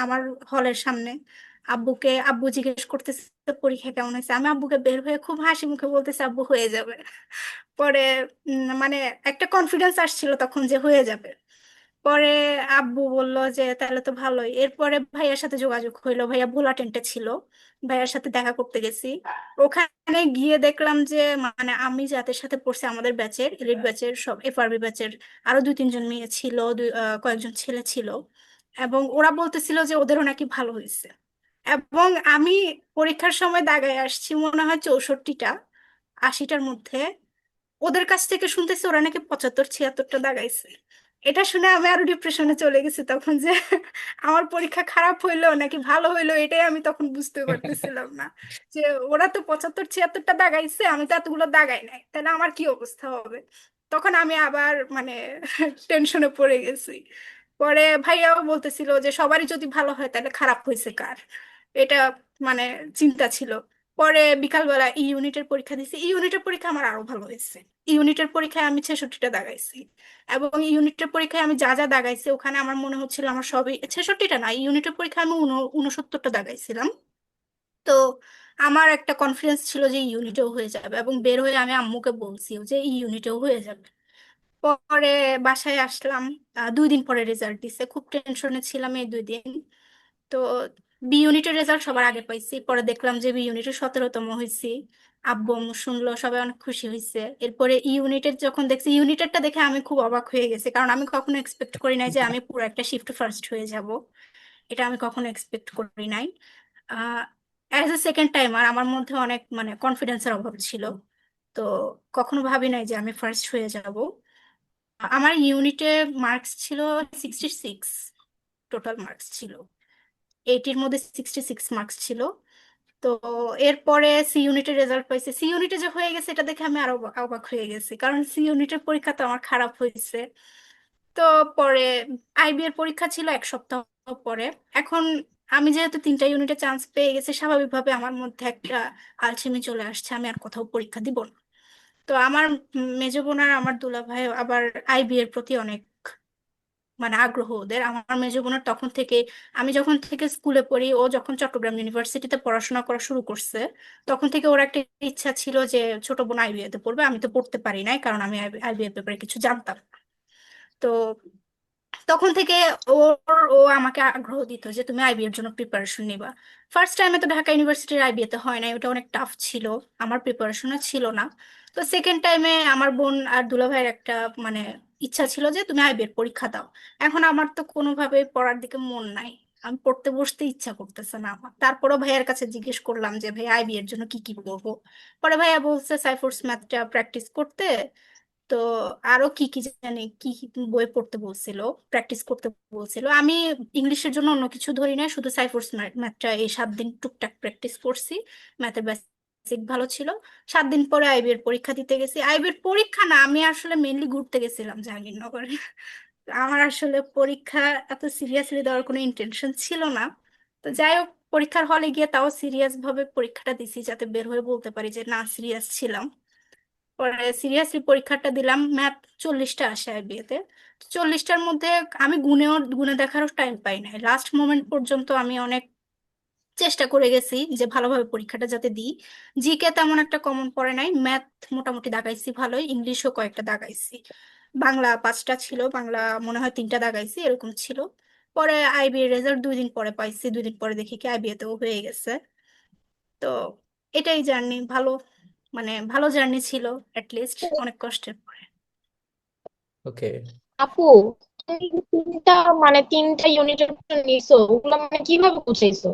আমার হলের সামনে, আব্বু জিজ্ঞেস করতেছে পরীক্ষা কেমন হয়েছে। আমি আব্বুকে বের হয়ে খুব হাসি মুখে বলতেছে আব্বু হয়ে যাবে। পরে মানে একটা কনফিডেন্স আসছিল তখন যে হয়ে যাবে। পরে আব্বু বলল যে তাহলে তো ভালোই। এরপরে ভাইয়ার সাথে যোগাযোগ হইলো, ভাইয়া ভোলা টেন্টে ছিল, ভাইয়ার সাথে দেখা করতে গেছি। ওখানে গিয়ে দেখলাম যে মানে আমি যাদের সাথে পড়ছি আমাদের ব্যাচের, এলিট ব্যাচের সব, এফআরবি ব্যাচের আরো 2-3 জন মেয়ে ছিল, কয়েকজন ছেলে ছিল। এবং ওরা বলতেছিল যে ওদেরও নাকি ভালো হয়েছে। এবং আমি পরীক্ষার সময় দাগায় আসছি মনে হয় 64টা, 80টার মধ্যে। ওদের কাছ থেকে শুনতেছি ওরা নাকি 75-76টা দাগাইছে। এটা শুনে আমি আরো ডিপ্রেশনে চলে গেছি তখন যে আমার পরীক্ষা খারাপ হইলো নাকি ভালো হইলো এটাই আমি তখন বুঝতে পারতেছিলাম না। যে ওরা তো 75-76টা দাগাইছে, আমি তো এতগুলো দাগাই নাই, তাহলে আমার কি অবস্থা হবে। তখন আমি আবার মানে টেনশনে পড়ে গেছি। পরে ভাইয়াও বলতেছিল যে সবারই যদি ভালো হয় তাহলে খারাপ হয়েছে কার, এটা মানে চিন্তা ছিল। পরে বিকালবেলা ই ইউনিটের পরীক্ষা দিছি, ই ইউনিটের পরীক্ষা আমার আরো ভালো হয়েছে। ই ইউনিটের পরীক্ষায় আমি 66টা দাগাইছি, এবং ই ইউনিটের পরীক্ষায় আমি যা যা দাগাইছি ওখানে আমার মনে হচ্ছিল আমার সবই 66টা না, ই ইউনিটের পরীক্ষায় আমি 69টা দাগাইছিলাম। তো আমার একটা কনফিডেন্স ছিল যে ই ইউনিটেও হয়ে যাবে, এবং বের হয়ে আমি আম্মুকে বলছি যে ই ইউনিটেও হয়ে যাবে। পরে বাসায় আসলাম, 2 দিন পরে রেজাল্ট দিছে, খুব টেনশনে ছিলাম এই 2 দিন। তো বি ইউনিটের রেজাল্ট সবার আগে পাইছি, পরে দেখলাম যে বি ইউনিটের 17তম হয়েছি। আব্বু আম্মু শুনলো, সবাই অনেক খুশি হয়েছে। এরপরে ই ইউনিটের যখন দেখছি, ইউনিটেরটা দেখে আমি খুব অবাক হয়ে গেছি, কারণ আমি কখনো এক্সপেক্ট করি নাই যে আমি পুরো একটা শিফট ফার্স্ট হয়ে যাব। এটা আমি কখনো এক্সপেক্ট করি নাই। অ্যাজ এ সেকেন্ড টাইমার আমার মধ্যে অনেক মানে কনফিডেন্সের অভাব ছিল। তো কখনো ভাবি নাই যে আমি ফার্স্ট হয়ে যাব। আমার ইউনিটে মার্কস ছিল 66, টোটাল মার্কস ছিল 80-র মধ্যে 66 মার্কস ছিল। তো এরপরে সি ইউনিটের রেজাল্ট পাইছে, সি ইউনিটে যে হয়ে গেছে এটা দেখে আমি আরো অবাক হয়ে গেছি, কারণ সি ইউনিটের পরীক্ষা তো আমার খারাপ হয়েছে। তো পরে আইবি এর পরীক্ষা ছিল 1 সপ্তাহ পরে। এখন আমি যেহেতু 3টা ইউনিটে চান্স পেয়ে গেছি, স্বাভাবিকভাবে আমার মধ্যে একটা আলসেমি চলে আসছে, আমি আর কোথাও পরীক্ষা দিব না। তো আমার মেজো বোন আর আমার দুলাভাই আবার আইবি এর প্রতি অনেক মানে আগ্রহ ওদের। আমার মেজো বোনের তখন থেকে, আমি যখন থেকে স্কুলে পড়ি, ও যখন চট্টগ্রাম ইউনিভার্সিটিতে পড়াশোনা করা শুরু করছে, তখন থেকে ওর একটা ইচ্ছা ছিল যে ছোট বোন আইবিএ তে পড়বে। আমি তো পড়তে পারি নাই, কারণ আমি আইবিএ ব্যাপারে কিছু জানতাম না। তো তখন থেকে ও আমাকে আগ্রহ দিত যে তুমি আইবি এর জন্য প্রিপারেশন নিবা। ফার্স্ট টাইমে তো ঢাকা ইউনিভার্সিটির আইবি তে হয় না, ওটা অনেক টাফ ছিল, আমার প্রিপারেশনে ছিল না। তো সেকেন্ড টাইমে আমার বোন আর দুলা ভাইয়ের একটা মানে ইচ্ছা ছিল যে তুমি আইবি এর পরীক্ষা দাও। এখন আমার তো কোনোভাবে পড়ার দিকে মন নাই, আমি পড়তে বসতে ইচ্ছা করতেছে না আমার। তারপরও ভাইয়ার কাছে জিজ্ঞেস করলাম যে ভাই আইবি এর জন্য কি কি পড়বো। পরে ভাইয়া বলছে সাইফোর্স ম্যাথটা প্র্যাকটিস করতে। তো আরো কি কি জানি কি কি বই পড়তে বলছিল, প্র্যাকটিস করতে বলছিল। আমি ইংলিশের জন্য অন্য কিছু ধরি না, শুধু সাইফোর্স ম্যাথটা এই 7 দিন টুকটাক প্র্যাকটিস করছি। ম্যাথের বেসিক ভালো ছিল। 7 দিন পরে আইবি এর পরীক্ষা দিতে গেছি। আইবি এর পরীক্ষা না, আমি আসলে মেইনলি ঘুরতে গেছিলাম জাহাঙ্গীরনগরে। আমার আসলে পরীক্ষা এত সিরিয়াসলি দেওয়ার কোনো ইন্টেনশন ছিল না। তো যাই হোক, পরীক্ষার হলে গিয়ে তাও সিরিয়াস ভাবে পরীক্ষাটা দিছি, যাতে বের হয়ে বলতে পারি যে না, সিরিয়াস ছিলাম। পরে সিরিয়াসলি পরীক্ষাটা দিলাম, ম্যাথ 40টা আসে আর বিয়েতে। 40টার মধ্যে আমি গুনে দেখারও টাইম পাই নাই, লাস্ট মোমেন্ট পর্যন্ত আমি অনেক চেষ্টা করে গেছি যে ভালোভাবে পরীক্ষাটা যাতে দিই। জিকে তেমন একটা কমন পড়ে নাই, ম্যাথ মোটামুটি দাগাইছি ভালোই, ইংলিশও কয়েকটা দাগাইছি। বাংলা 5টা ছিল, বাংলা মনে হয় 3টা দাগাইছি, এরকম ছিল। পরে আইবি এর রেজাল্ট 2 দিন পরে পাইছি, 2 দিন পরে দেখি কি আইবি এতেও হয়ে গেছে। তো এটাই জার্নি, ভালো মানে ভালো জার্নি ছিল, লিস্ট অনেক কষ্টের পরে। ওকে। আপু, তুমি তিনটা তিনটা ইউনিটের নিছো, ওগুলো কিভাবে বুঝাইছো?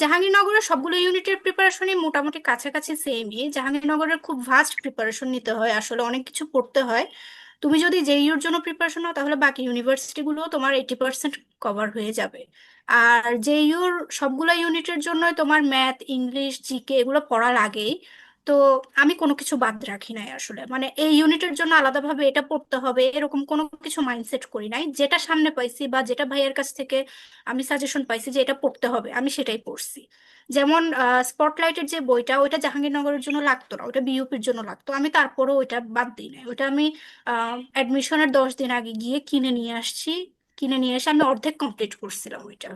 জাহাঙ্গীরনগরের সবগুলো ইউনিটের প্রিপারেশনই মোটামুটি কাছাকাছি সেমই। জাহাঙ্গীরনগরের খুব ভাস্ট প্রিপারেশন নিতে হয়, আসলে অনেক কিছু পড়তে হয়। তুমি যদি জেইউর জন্য প্রিপারেশন নাও তাহলে বাকি ইউনিভার্সিটিগুলো তোমার 80% কভার হয়ে যাবে। আর জেইউর সবগুলো ইউনিটের জন্যই তোমার ম্যাথ, ইংলিশ, জিকে এগুলো পড়া লাগেই। তো আমি কোনো কিছু বাদ রাখি নাই আসলে, মানে এই ইউনিটের জন্য আলাদাভাবে এটা পড়তে হবে এরকম কোনো কিছু মাইন্ডসেট করি নাই। যেটা সামনে পাইছি বা যেটা ভাইয়ের কাছ থেকে আমি সাজেশন পাইছি যে এটা পড়তে হবে, আমি সেটাই পড়ছি। যেমন স্পটলাইটের যে বইটা, ওইটা জাহাঙ্গীরনগরের জন্য লাগতো না, ওটা বিইউপির জন্য লাগতো, আমি তারপরেও ওইটা বাদ দিই নাই। ওইটা আমি অ্যাডমিশনের 10 দিন আগে গিয়ে কিনে নিয়ে আসছি। কিনে নিয়ে এসে আমি অর্ধেক কমপ্লিট করছিলাম ওইটা।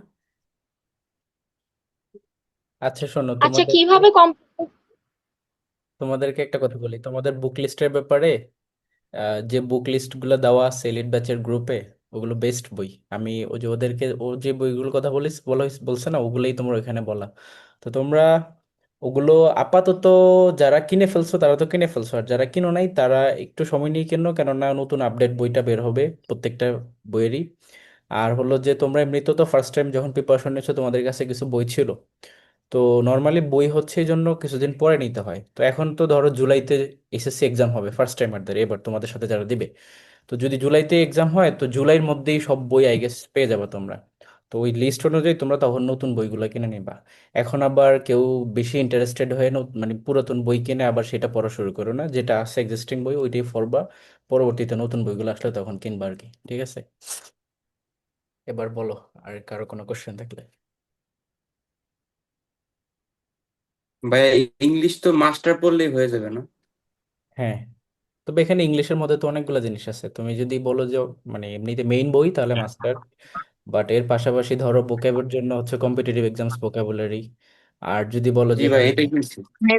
আচ্ছা শোনো, আচ্ছা, তোমাদের কিভাবে কম? তোমাদেরকে একটা কথা বলি, তোমাদের বুক লিস্টের ব্যাপারে। যে বুক লিস্ট গুলো দেওয়া আছে এলিট ব্যাচের গ্রুপে, ওগুলো বেস্ট বই। আমি ওই যে ওদেরকে ও যে বইগুলোর কথা বলছে না, ওগুলোই তোমার ওইখানে বলা। তো তোমরা ওগুলো আপাতত যারা কিনে ফেলছো তারা তো কিনে ফেলছো, আর যারা কিনো নাই তারা একটু সময় নিয়ে কিনো, কেননা নতুন আপডেট বইটা বের হবে প্রত্যেকটা বইয়েরই। আর হলো যে তোমরা এমনিতেও তো ফার্স্ট টাইম যখন প্রিপারেশন নিচ্ছ তোমাদের কাছে কিছু বই ছিল। তো নর্মালি বই হচ্ছে এই জন্য কিছুদিন পরে নিতে হয়। তো এখন তো ধরো জুলাইতে এসএসসি এক্সাম হবে ফার্স্ট টাইমারদের, এবার তোমাদের সাথে যারা দিবে। তো যদি জুলাইতে এক্সাম হয় তো জুলাইয়ের মধ্যেই সব বই আই গেস পেয়ে যাবে তোমরা। তো ওই লিস্ট অনুযায়ী তোমরা তখন নতুন বইগুলো কিনে নিবা। এখন আবার কেউ বেশি ইন্টারেস্টেড হয়ে মানে পুরাতন বই কিনে আবার সেটা পড়া শুরু করো না, যেটা আছে এক্সিস্টিং বই ওইটাই পড়বা, পরবর্তীতে নতুন বইগুলো আসলে তখন কিনবা আর কি। ঠিক আছে, এবার বলো আর কারো কোনো কোশ্চেন থাকলে। ভাইয়া ইংলিশ তো মাস্টার পড়লেই হয়ে যাবে না? হ্যাঁ, তবে এখানে ইংলিশের মধ্যে তো অনেকগুলো জিনিস আছে। তুমি যদি বলো যে মানে এমনিতে মেইন বই তাহলে মাস্টার, বাট এর পাশাপাশি ধরো ভোক্যাবের জন্য হচ্ছে কম্পিটিটিভ এক্সামস ভোকাবুলারি। আর যদি বলো জি যে ভাই, হ্যাঁ, এটাই শুনছি।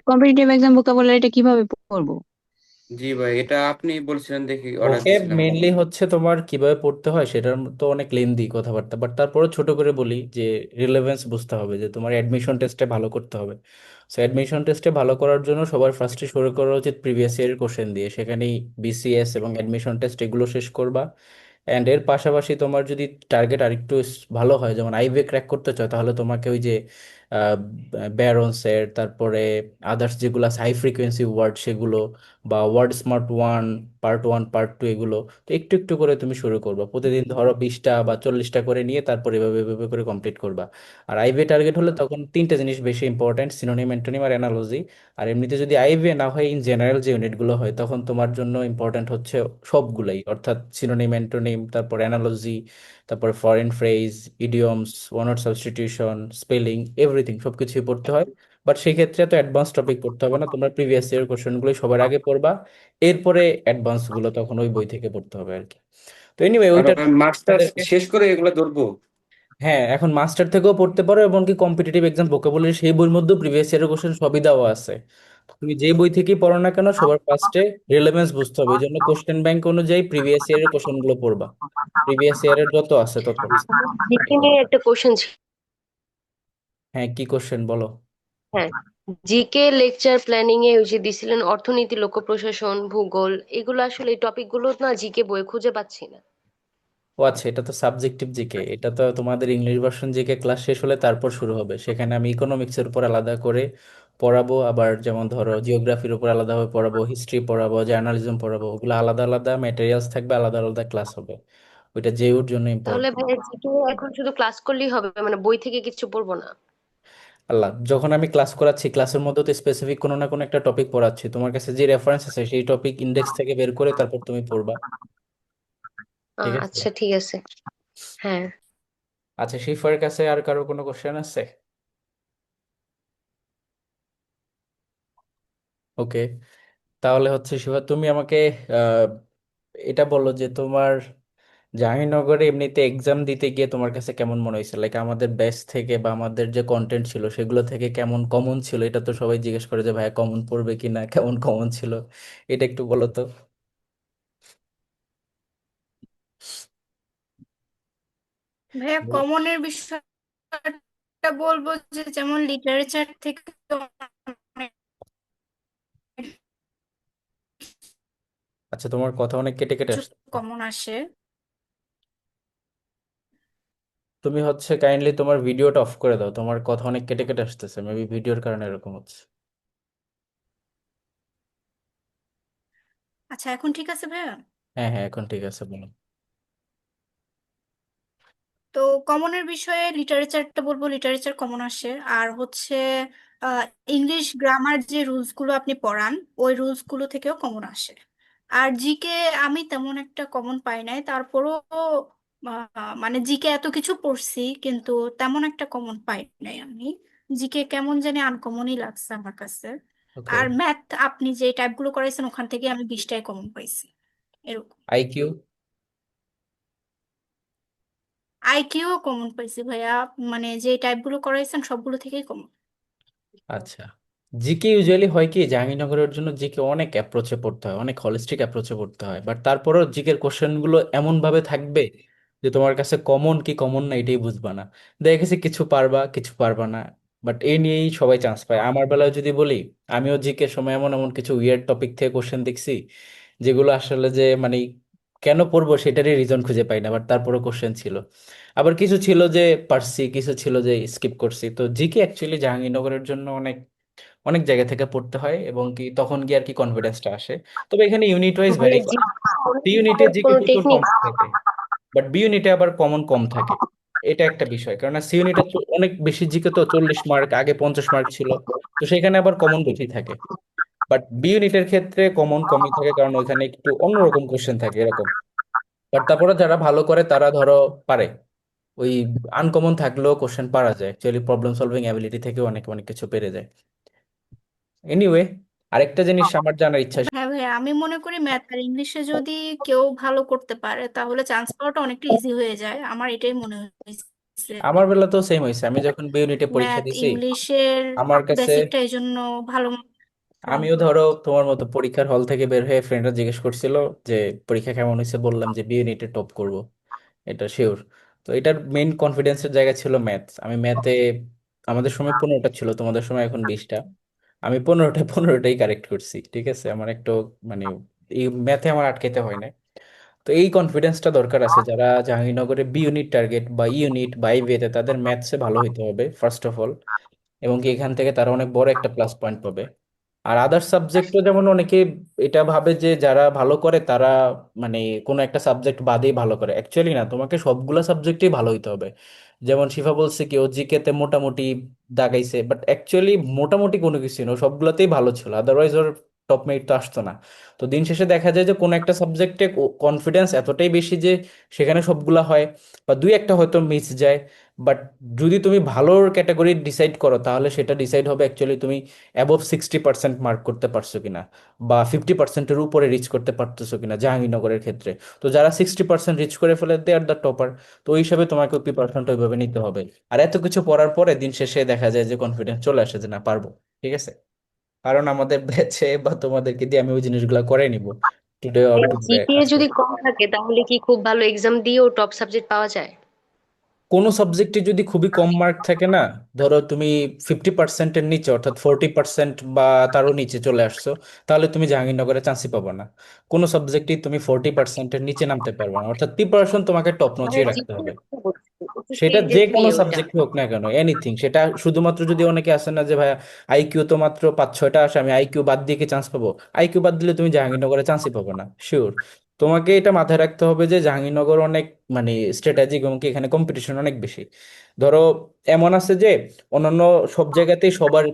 কম্পিটিটিভ এক্সাম ভোকাবুলারিটা কিভাবে পড়বো? জি ভাই, এটা আপনি বলছিলেন দেখি অর্ডার ভোকেব দিছিলাম। মেইনলি হচ্ছে তোমার কিভাবে পড়তে হয় সেটার তো অনেক লেন্দি কথাবার্তা, বাট তারপরে ছোট করে বলি যে রিলেভেন্স বুঝতে হবে, যে তোমার অ্যাডমিশন টেস্টে ভালো করতে হবে। সো অ্যাডমিশন টেস্টে ভালো করার জন্য সবার ফার্স্টে শুরু করা উচিত প্রিভিয়াস ইয়ারের কোশ্চেন দিয়ে, সেখানেই বিসিএস এবং অ্যাডমিশন টেস্ট এগুলো শেষ করবা। অ্যান্ড এর পাশাপাশি তোমার যদি টার্গেট আরেকটু ভালো হয়, যেমন আইবে ক্র্যাক করতে চাও, তাহলে তোমাকে ওই যে ব্যারন্সের, তারপরে আদার্স যেগুলো আছে হাই ফ্রিকোয়েন্সি ওয়ার্ড সেগুলো, বা word smart one, part 1 part 2 এগুলো তো একটু একটু করে তুমি শুরু করবা। প্রতিদিন ধরো 20টা বা 40টা করে নিয়ে তারপর এভাবে এভাবে করে কমপ্লিট করবা। আর আইভে টার্গেট হলে তখন তিনটা জিনিস বেশি ইম্পর্টেন্ট: সিনোনিম, অ্যান্টোনিম আর অ্যানালজি। আর এমনিতে যদি আইভে না হয়, ইন জেনারেল যে ইউনিটগুলো হয়, তখন তোমার জন্য ইম্পর্টেন্ট হচ্ছে সবগুলাই, অর্থাৎ সিনোনিম, অ্যান্টোনিম, তারপর অ্যানালজি, তারপর foreign phrase, idioms, one word substitution, spelling, everything সবকিছুই পড়তে হয়। বাট সেই ক্ষেত্রে এত অ্যাডভান্স টপিক পড়তে হবে না, তোমরা প্রিভিয়াস ইয়ার কোশ্চেনগুলোই সবার আগে পড়বা, এরপরে অ্যাডভান্স গুলো তখন ওই বই থেকে পড়তে হবে আর কি। তো এনিওয়ে আর ওইটা মাস্টার তোমাদেরকে, শেষ করে এগুলো ধরবো? হ্যাঁ এখন মাস্টার থেকেও পড়তে পারো, এবং কি কম্পিটিটিভ এক্সাম ভোকাবুলারি সেই বইয়ের মধ্যেও প্রিভিয়াস ইয়ারের কোশ্চেন সবই দেওয়া আছে। তুমি যে বই থেকেই পড়ো না কেন, সবার ফার্স্টে রিলেভেন্স বুঝতে হবে, এই জন্য কোশ্চেন ব্যাংক অনুযায়ী প্রিভিয়াস ইয়ারের কোশ্চেন গুলো পড়বা, প্রিভিয়াস ইয়ারের যত আছে তত। জিকে নিয়ে একটা কোশ্চেন ছিল। হ্যাঁ, কি কোশ্চেন বলো। হ্যাঁ, জিকে লেকচার প্ল্যানিং এ ওই যে দিছিলেন অর্থনীতি, লোক প্রশাসন, ভূগোল, এগুলো আসলে এই টপিক গুলো না জিকে বই খুঁজে পাচ্ছি না। ও আচ্ছা, এটা তো সাবজেক্টিভ জিকে, এটা তো তোমাদের ইংলিশ ভার্সন জিকে ক্লাস শেষ হলে তারপর শুরু হবে, সেখানে আমি ইকোনমিক্সের উপর আলাদা করে পড়াবো, আবার যেমন ধরো জিওগ্রাফির উপর আলাদাভাবে পড়াবো, হিস্ট্রি পড়াবো, জার্নালিজম পড়াবো, ওগুলো আলাদা আলাদা ম্যাটেরিয়ালস থাকবে, আলাদা আলাদা ক্লাস হবে। ওইটা জেইউর জন্য তাহলে ইম্পর্টেন্ট। ভাইয়া জিকে এখন শুধু ক্লাস করলেই হবে, মানে বই থেকে কিছু পড়বো না? আল্লাহ, যখন আমি ক্লাস করাচ্ছি ক্লাসের মধ্যে তো স্পেসিফিক কোনো না কোনো একটা টপিক পড়াচ্ছি, তোমার কাছে যে রেফারেন্স আছে সেই টপিক ইন্ডেক্স থেকে বের করে তারপর তুমি পড়বা। ঠিক আছে। আচ্ছা ঠিক আছে। হ্যাঁ। আচ্ছা, শিফার কাছে আর কারো কোনো কোশ্চেন আছে? ওকে, তাহলে হচ্ছে শিবা, তুমি আমাকে আহ, এটা বলো যে তোমার জাহাঙ্গীরনগরে এমনিতে এক্সাম দিতে গিয়ে তোমার কাছে কেমন মনে হয়েছে, লাইক আমাদের ব্যাচ থেকে বা আমাদের যে কন্টেন্ট ছিল সেগুলো থেকে কেমন কমন ছিল? এটা তো সবাই জিজ্ঞেস করে যে ভাইয়া কমন পড়বে কিনা, কেমন কমন ছিল, এটা একটু বলো তো। ভাইয়া বলো। কমনের বিষয়টা বলবো যে যেমন লিটারেচার থেকে আচ্ছা, তোমার কথা অনেক কেটে কেটে কিছু আসছে। কমন আসে। তুমি হচ্ছে কাইন্ডলি তোমার ভিডিওটা অফ করে দাও, তোমার কথা অনেক কেটে কেটে আসতেছে, মেবি ভিডিওর কারণে এরকম হচ্ছে। আচ্ছা, এখন ঠিক আছে ভাইয়া? হ্যাঁ হ্যাঁ, এখন ঠিক আছে, বলো। তো কমনের বিষয়ে লিটারেচারটা বলবো, লিটারেচার কমন আসে। আর হচ্ছে ইংলিশ গ্রামার যে রুলস গুলো আপনি পড়ান, ওই রুলস গুলো থেকেও কমন আসে। আর জিকে আমি তেমন একটা কমন পাই নাই, তারপরও মানে জিকে এত কিছু পড়ছি কিন্তু তেমন একটা কমন পাই নাই আমি। জিকে কেমন জানি আনকমনই লাগছে আমার কাছে। ওকে। আর ম্যাথ আপনি যে টাইপগুলো করাইছেন ওখান থেকে আমি 20টাই কমন পাইছি, এরকম। আইকিউ। আইকিউ কমন পাইছি ভাইয়া, মানে যে টাইপগুলো করাইছেন সবগুলো থেকেই কমন। আচ্ছা, জিকে ইউজুয়ালি হয় কি, জাহাঙ্গীরনগরের জন্য জিকে অনেক অ্যাপ্রোচে পড়তে হয়, অনেক হলিস্টিক অ্যাপ্রোচে পড়তে হয়, বাট তারপরেও জিকের কোশ্চেনগুলো এমন ভাবে থাকবে যে তোমার কাছে কমন কি কমন না এটাই বুঝবা না। দেখা গেছে কিছু পারবা কিছু পারবা না, বাট এই নিয়েই সবাই চান্স পায়। আমার বেলায় যদি বলি, আমিও জিকের সময় এমন এমন কিছু উইয়ার্ড টপিক থেকে কোশ্চেন দেখছি, যেগুলো আসলে যে মানে কেন পড়বো সেটারই রিজন খুঁজে পাই না, বাট তারপরে কোশ্চেন ছিল। আবার কিছু ছিল যে পারছি, কিছু ছিল যে স্কিপ করছি। তো জিকে অ্যাকচুয়ালি জাহাঙ্গীরনগরের জন্য অনেক অনেক জায়গা থেকে পড়তে হয়, এবং কি তখন গিয়ে আর কি কনফিডেন্সটা আসে। তবে এখানে ইউনিট ওয়াইজ ভ্যারি ভাইয়া করে। সি ইউনিটে জিকে কোনো প্রচুর টেকনিক? কমন থাকে, বাট বি ইউনিটে আবার কমন কম থাকে। এটা একটা বিষয়, কারণ সি ইউনিটে অনেক বেশি জিকে, তো 40 মার্ক, আগে 50 মার্ক ছিল, তো সেখানে আবার কমন বেশি থাকে। বাট বি ইউনিটের ক্ষেত্রে কমন কমই থাকে, কারণ ওইখানে একটু অন্যরকম কোশ্চেন থাকে এরকম। বাট তারপরে যারা ভালো করে তারা ধরো পারে, ওই আনকমন থাকলেও কোশ্চেন পারা যায়, অ্যাকচুয়ালি প্রবলেম সলভিং অ্যাবিলিটি থেকে অনেক অনেক কিছু পেরে যায়। এনিওয়ে, আরেকটা জিনিস আমার জানার ইচ্ছা। হ্যাঁ ভাইয়া, আমি মনে করি ম্যাথ আর ইংলিশে যদি কেউ ভালো করতে পারে তাহলে চান্স পাওয়াটা অনেকটা ইজি হয়ে যায়, আমার এটাই মনে হয়েছে। আমার বেলা তো সেম হয়েছে, আমি যখন বি ইউনিটে পরীক্ষা ম্যাথ দিছি ইংলিশের আমার কাছে, বেসিকটা এই জন্য ভালো। হ্যাঁ। আমিও ধরো তোমার মতো পরীক্ষার হল থেকে বের হয়ে ফ্রেন্ডরা জিজ্ঞেস করছিল যে পরীক্ষা কেমন হয়েছে, বললাম যে বি ইউনিটে টপ করব, এটা শিওর। তো এটার মেইন কনফিডেন্সের জায়গা ছিল ম্যাথ। আমি ম্যাথে, আমাদের সময় 15টা ছিল, তোমাদের সময় এখন 20টা, আমি 15টাই কারেক্ট করছি, ঠিক আছে, আমার একটু মানে এই ম্যাথে আমার আটকাইতে হয় না। তো এই কনফিডেন্সটা দরকার আছে যারা জাহাঙ্গীরনগরে বি ইউনিট টার্গেট বা ইউনিট বা আইভিতে, তাদের ম্যাথসে ভালো হইতে হবে ফার্স্ট অফ অল, এবং কি এখান থেকে তারা অনেক বড় একটা প্লাস পয়েন্ট পাবে। আর আদার সাবজেক্টও যেমন অনেকে এটা ভাবে যে যারা ভালো করে তারা মানে কোনো একটা সাবজেক্ট বাদেই ভালো করে, অ্যাকচুয়ালি না, তোমাকে সবগুলো সাবজেক্টেই ভালো হইতে হবে। যেমন শিফা বলছে কি ও জিকেতে মোটামুটি দাগাইছে, বাট অ্যাকচুয়ালি মোটামুটি কোনো কিছু না, ও সবগুলোতেই ভালো ছিল, আদারওয়াইজ ওর টপ মেরিট তো আসতো না। তো দিন শেষে দেখা যায় যে কোনো একটা সাবজেক্টে কনফিডেন্স এতটাই বেশি যে সেখানে সবগুলা হয়, বা দুই একটা হয়তো মিস যায়। বাট যদি তুমি ভালোর ক্যাটাগরি ডিসাইড করো, তাহলে সেটা ডিসাইড হবে অ্যাকচুয়ালি তুমি অ্যাবভ 60% মার্ক করতে পারছো কিনা, বা 50%-এর উপরে রিচ করতে পারতেছো কিনা জাহাঙ্গীরনগরের ক্ষেত্রে। তো যারা 60% রিচ করে ফেলে দে আর দ্য টপার। তো ওই হিসাবে তোমাকে প্রিপারেশনটা ওইভাবে নিতে হবে। আর এত কিছু পড়ার পরে দিন শেষে দেখা যায় যে কনফিডেন্স চলে আসে যে না, পারবো, ঠিক আছে, কারণ আমাদের ব্যাচে বা তোমাদেরকে দিয়ে আমি ওই জিনিসগুলো করে নিব টুডে অর টুডে জিপিএ আজকে। যদি কম থাকে তাহলে কি খুব ভালো এক্সাম দিয়েও টপ সাবজেক্ট পাওয়া যায়? কোনো সাবজেক্টে যদি খুবই কম মার্ক থাকে না, ধরো তুমি 50%-এর নিচে, অর্থাৎ 40% বা তারও নিচে চলে আসছো, তাহলে তুমি জাহাঙ্গীরনগরে চান্সই পাবো না। কোনো সাবজেক্টই তুমি 40%-এর নিচে নামতে পারবে না, অর্থাৎ প্রিপারেশন তোমাকে টপ মানে নচই রাখতে জিপিএ হবে। এসএসসি সেটা যে যে থ্রি কোনো ওইটা। সাবজেক্ট হোক না কেন, এনিথিং, সেটা শুধুমাত্র যদি অনেকে আসে না যে ভাইয়া আইকিউ তো মাত্র 5-6টা আসে, আমি আইকিউ বাদ দিয়ে কি চান্স পাবো, আইকিউ বাদ দিলে তুমি জাহাঙ্গীরনগরে চান্সই পাবো না শিওর। তোমাকে এটা মাথায় রাখতে হবে যে জাহাঙ্গীরনগর অনেক মানে স্ট্র্যাটেজিক, এবং কি এখানে কম্পিটিশন অনেক বেশি। ধরো এমন আছে যে অন্যান্য সব জায়গাতেই সবার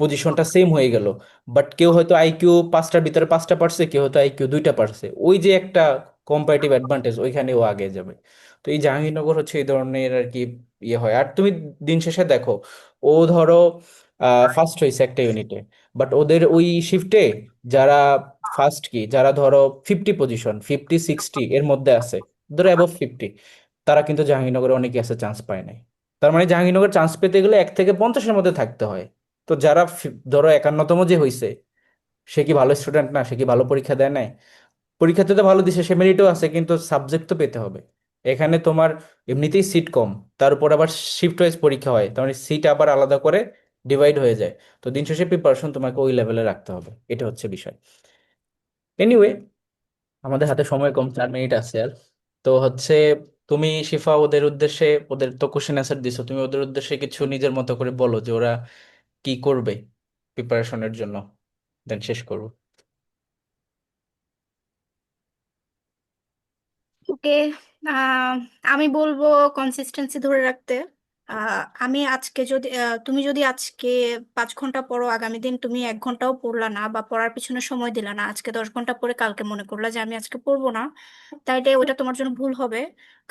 পজিশনটা সেম হয়ে গেল, বাট কেউ হয়তো আইকিউ 5টার ভিতরে 5টা পারছে, কেউ হয়তো আইকিউ 2টা পারছে, ওই যে একটা কম্পারেটিভ অ্যাডভান্টেজ, ওইখানে ও আগে যাবে। তো এই জাহাঙ্গীরনগর হচ্ছে এই ধরনের আর কি ইয়ে হয়। আর তুমি দিন শেষে দেখো, ও ধরো ফার্স্ট হয়েছে একটা ইউনিটে, বাট ওদের ওই শিফটে যারা ফার্স্ট কি, যারা ধরো 50 পজিশন, 50-60 এর মধ্যে আছে, ধরো অ্যাবভ 50, তারা কিন্তু জাহাঙ্গীরনগরে অনেকে আছে চান্স পায় নাই। তার মানে জাহাঙ্গীরনগর চান্স পেতে গেলে 1 থেকে 50-এর মধ্যে থাকতে হয়। তো যারা ধরো 51তম যে হয়েছে, সে কি ভালো স্টুডেন্ট না, সে কি ভালো পরীক্ষা দেয় নাই? পরীক্ষাতে তো ভালো দিছে, সে মেরিটও আছে, কিন্তু সাবজেক্ট তো পেতে হবে। এখানে তোমার এমনিতেই সিট কম, তার উপর আবার শিফট ওয়াইজ পরীক্ষা হয়, তার মানে সিট আবার আলাদা করে ডিভাইড হয়ে যায়। তো দিন শেষে প্রিপারেশন তোমাকে ওই লেভেলে রাখতে হবে, এটা হচ্ছে বিষয়। এনিওয়ে, আমাদের হাতে সময় কম, 4 মিনিট আছে আর। তো হচ্ছে তুমি শিফা ওদের উদ্দেশ্যে, ওদের তো কোশ্চেন অ্যান্সার দিছো, তুমি ওদের উদ্দেশ্যে কিছু নিজের মতো করে বলো যে ওরা কি করবে প্রিপারেশনের জন্য, দেন শেষ করবো। ওকে, আমি বলবো কনসিস্টেন্সি ধরে রাখতে। আমি আজকে যদি তুমি যদি আজকে 5 ঘন্টা পড়ো, আগামী দিন তুমি 1 ঘন্টাও পড়লা না বা পড়ার পিছনে সময় দিলা না, আজকে 10 ঘন্টা পরে কালকে মনে করলা যে আমি আজকে পড়বো না, তাইলে ওটা তোমার জন্য ভুল হবে।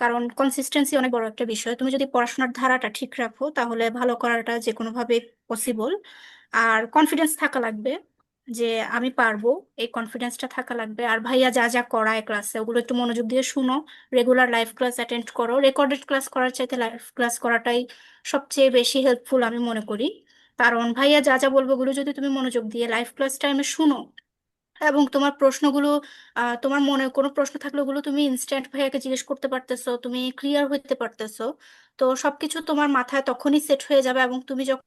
কারণ কনসিস্টেন্সি অনেক বড় একটা বিষয়, তুমি যদি পড়াশোনার ধারাটা ঠিক রাখো তাহলে ভালো করাটা যে কোনো ভাবে পসিবল। আর কনফিডেন্স থাকা লাগবে যে আমি পারবো, এই কনফিডেন্সটা থাকা লাগবে। আর ভাইয়া যা যা করায় ক্লাসে ওগুলো একটু মনোযোগ দিয়ে শুনো, রেগুলার লাইভ ক্লাস অ্যাটেন্ড করো, রেকর্ডেড ক্লাস করার চাইতে লাইভ ক্লাস করাটাই সবচেয়ে বেশি হেল্পফুল আমি মনে করি। কারণ ভাইয়া যা যা বলবো ওগুলো যদি তুমি মনোযোগ দিয়ে লাইভ ক্লাস টাইমে শুনো, এবং তোমার প্রশ্নগুলো তোমার মনে কোনো প্রশ্ন থাকলে ওগুলো তুমি ইনস্ট্যান্ট ভাইয়াকে জিজ্ঞেস করতে পারতেছো, তুমি ক্লিয়ার হইতে পারতেছো, তো সবকিছু তোমার মাথায় তখনই সেট হয়ে যাবে। এবং তুমি যখন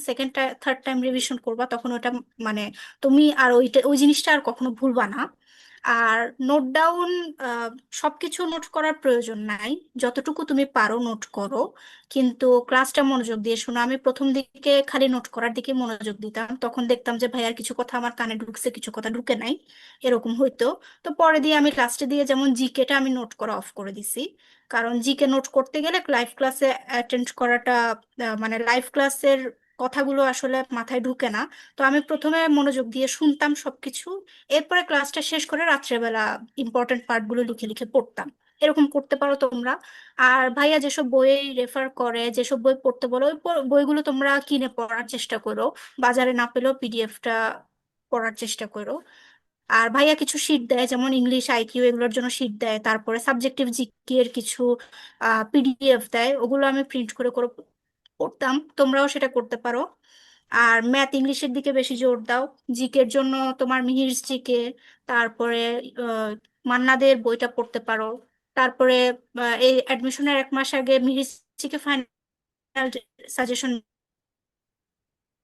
সেকেন্ড থার্ড টাইম রিভিশন করবা তখন ওটা মানে তুমি আর ওই জিনিসটা আর কখনো ভুলবা না। আর নোট ডাউন, সবকিছু নোট করার প্রয়োজন নাই, যতটুকু তুমি পারো নোট করো, কিন্তু ক্লাসটা মনোযোগ দিয়ে শোনো। আমি প্রথম দিকে খালি নোট করার দিকে মনোযোগ দিতাম, তখন দেখতাম যে ভাইয়ার কিছু কথা আমার কানে ঢুকছে, কিছু কথা ঢুকে নাই, এরকম হইতো। তো পরে দিয়ে আমি লাস্টে দিয়ে যেমন জিকেটা আমি নোট করা অফ করে দিছি, কারণ জিকে নোট করতে গেলে লাইভ ক্লাসে অ্যাটেন্ড করাটা, মানে লাইভ ক্লাসের কথাগুলো আসলে মাথায় ঢুকে না। তো আমি প্রথমে মনোযোগ দিয়ে শুনতাম সবকিছু, এরপরে ক্লাসটা শেষ করে রাত্রেবেলা ইম্পর্টেন্ট পার্টগুলো লিখে লিখে পড়তাম। এরকম করতে পারো তোমরা। আর ভাইয়া যেসব বই রেফার করে, যেসব বই পড়তে বলো, ওই বইগুলো তোমরা কিনে পড়ার চেষ্টা করো, বাজারে না পেলেও পিডিএফটা পড়ার চেষ্টা করো। আর ভাইয়া কিছু শিট দেয়, যেমন ইংলিশ আইকিউ এগুলোর জন্য শিট দেয়, তারপরে সাবজেক্টিভ জিকে এর কিছু পিডিএফ দেয়, ওগুলো আমি প্রিন্ট করে করে পড়তাম, তোমরাও সেটা করতে পারো। আর ম্যাথ ইংলিশের দিকে বেশি জোর দাও। জিকের জন্য তোমার মিহির জিকে, তারপরে আহ, মান্নাদের বইটা পড়তে পারো। তারপরে এই অ্যাডমিশনের 1 মাস আগে মিহির জিকে ফাইনাল সাজেশন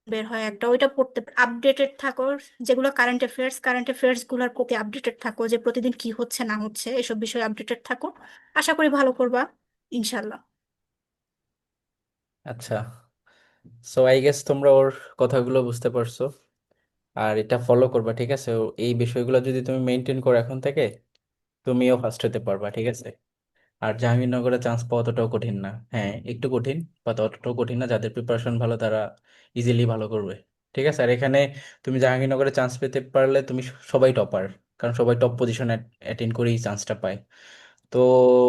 বের হয় একটা, ওইটা পড়তে আপডেটেড থাকো। যেগুলো কারেন্ট অ্যাফেয়ার্স গুলোর প্রতি আপডেটেড থাকো, যে প্রতিদিন কি হচ্ছে না হচ্ছে এসব বিষয়ে আপডেটেড থাকো। আশা করি ভালো করবা, ইনশাল্লাহ। আচ্ছা, সো আই গেস তোমরা ওর কথাগুলো বুঝতে পারছো, আর এটা ফলো করবা, ঠিক আছে? এই বিষয়গুলো যদি তুমি মেনটেন করো এখন থেকে, তুমিও ফার্স্ট হতে পারবা, ঠিক আছে? আর জাহাঙ্গীরনগরে চান্স পাওয়া অতটাও কঠিন না, হ্যাঁ একটু কঠিন, বা অতটাও কঠিন না, যাদের প্রিপারেশন ভালো তারা ইজিলি ভালো করবে, ঠিক আছে? আর এখানে তুমি জাহাঙ্গীরনগরে চান্স পেতে পারলে তুমি সবাই টপার, কারণ সবাই টপ পজিশন অ্যাটেন্ড করেই চান্সটা পায়। তো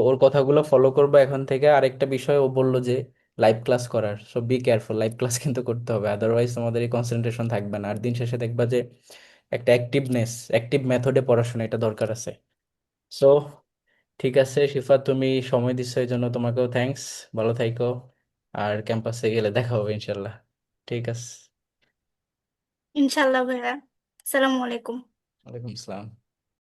ওর কথাগুলো ফলো করবা এখন থেকে। আরেকটা বিষয় ও বললো যে লাইভ ক্লাস করার, so be careful, live class কিন্তু করতে হবে, আদারওয়াইজ তোমাদের এই কনসেন্ট্রেশন থাকবে না। আর দিন শেষে দেখবা যে একটা অ্যাক্টিভ মেথডে পড়াশোনা এটা দরকার আছে। সো ঠিক আছে শিফা, তুমি সময় দিচ্ছ এই জন্য তোমাকেও থ্যাঙ্কস। ভালো থাইকো, আর ক্যাম্পাসে গেলে দেখা হবে ইনশাল্লাহ। ঠিক আছে। ইনশাল্লাহ ভাইয়া। আসসালামু আলাইকুম। ওয়ালাইকুম আসসালাম।